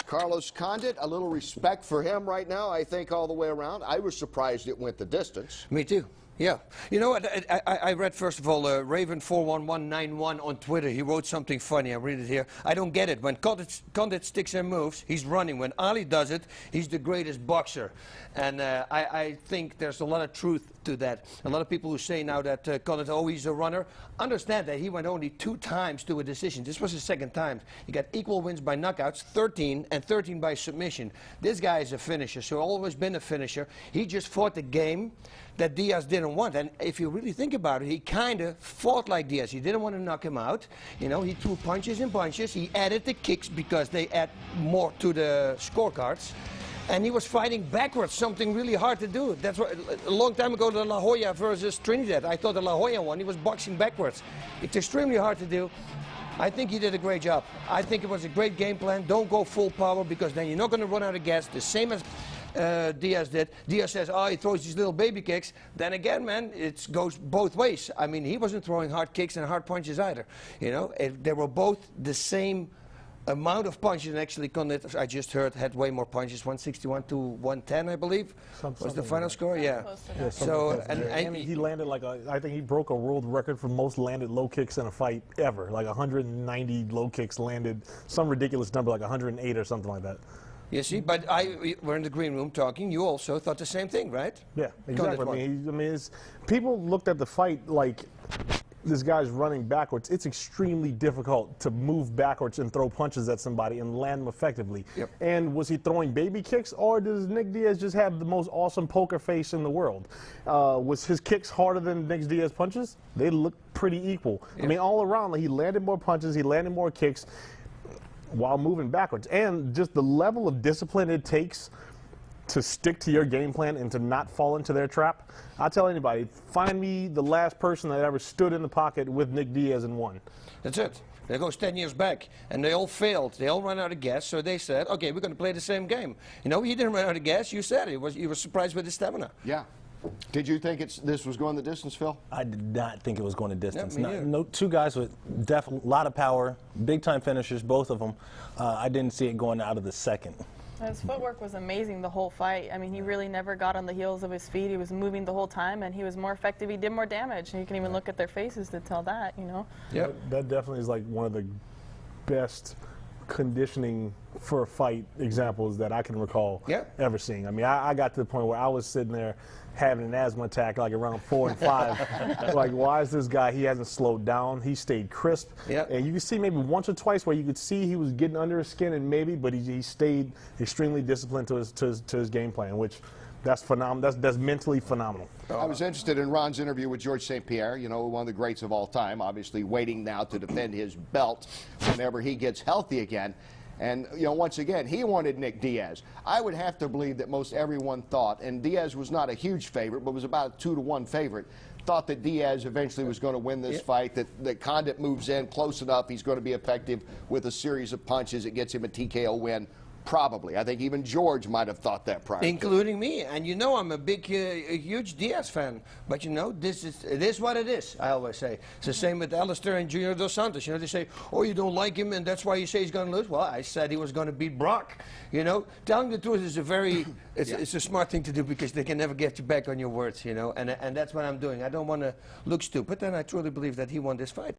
Carlos Condit, a little respect for him right now, I think, all the way around. I was surprised it went the distance. Me too. Yeah. You know what? I read, first of all, Raven41191 on Twitter. He wrote something funny. I read it here. I don't get it. When Condit sticks and moves, he's running. When Ali does it, he's the greatest boxer. And I think there's a lot of truth to that. A lot of people who say now that Condit, oh, he's a runner, understand that he went only 2 times to a decision. This was his 2nd time. He got equal wins by knockouts, 13, and 13 by submission. This guy is a finisher, so always been a finisher. He just fought the game that Diaz didn't want. And if you really think about it, he kind of fought like Diaz. He didn't want to knock him out. You know, he threw punches and punches. He added the kicks because they add more to the scorecards. And he was fighting backwards, something really hard to do. That's what, a long time ago, the La Hoya versus Trinidad, I thought the La Hoya won. He was boxing backwards. It's extremely hard to do. I think he did a great job. I think it was a great game plan. Don't go full power because then you're not going to run out of gas. The same as Diaz did. Diaz says, oh, he throws these little baby kicks. Then again, man, it goes both ways. I mean, he wasn't throwing hard kicks and hard punches either. You know, they were both the same amount of punches. And actually, Condit, I just heard, had way more punches, 161 to 110, I believe, was the final score. Yeah. So, and he landed like I think he broke a world record for most landed low kicks in a fight ever. Like 190 low kicks landed, some ridiculous number, like 108 or something like that. You see, but we're in the green room talking. You also thought the same thing, right? Yeah, exactly. I mean, people looked at the fight like this guy's running backwards. It's extremely difficult to move backwards and throw punches at somebody and land them effectively. Yep. And was he throwing baby kicks, or does Nick Diaz just have the most awesome poker face in the world? Was his kicks harder than Nick Diaz's punches? They look pretty equal. Yep. I mean, all around, like, he landed more punches, he landed more kicks while moving backwards. And just the level of discipline it takes to stick to your game plan and to not fall into their trap. I'll tell anybody, find me the last person that ever stood in the pocket with Nick Diaz and won. That's it. That goes 10 years back, and they all failed. They all ran out of gas, so they said, okay, we're going to play the same game. You know, he didn't run out of gas. You said it. You were surprised with his stamina. Yeah. Did you think this was going the distance, Phil? I did not think it was going the distance. Yeah, no, 2 guys with definitely a lot of power, big-time finishers, both of them. I didn't see it going out of the 2nd. His footwork was amazing the whole fight. I mean, he really never got on the heels of his feet. He was moving the whole time, and he was more effective. He did more damage. And you can even look at their faces to tell that, you know. Yep. That definitely is like one of the best conditioning for a fight examples that I can recall ever seeing. I mean, I got to the point where I was sitting there having an asthma attack like around 4 and 5. Like, why is this guy, he hasn't slowed down, he stayed crisp. And you can see maybe once or twice where you could see he was getting under his skin, and maybe, but he stayed extremely disciplined to his game plan, which that's phenomenal. That's mentally phenomenal. I was interested in Ron's interview with George St. Pierre, you know, one of the greats of all time, obviously waiting now to defend his belt whenever he gets healthy again. And, you know, once again, he wanted Nick Diaz. I would have to believe that most everyone thought, and Diaz was not a huge favorite, but was about a 2-to-1 favorite, thought that Diaz eventually was going to win this fight, that Condit moves in close enough, he's going to be effective with a series of punches, it gets him a TKO win. Probably. I think even George might have thought that prior. Including me. And you know I'm a big, a huge Diaz fan. But you know, it is what it is, I always say. It's the same with Alistair and Junior Dos Santos. You know, they say, oh, you don't like him and that's why you say he's going to lose. Well, I said he was going to beat Brock. You know, telling the truth is a very, it's a smart thing to do because they can never get you back on your words, you know. And that's what I'm doing. I don't want to look stupid, and I truly believe that he won this fight.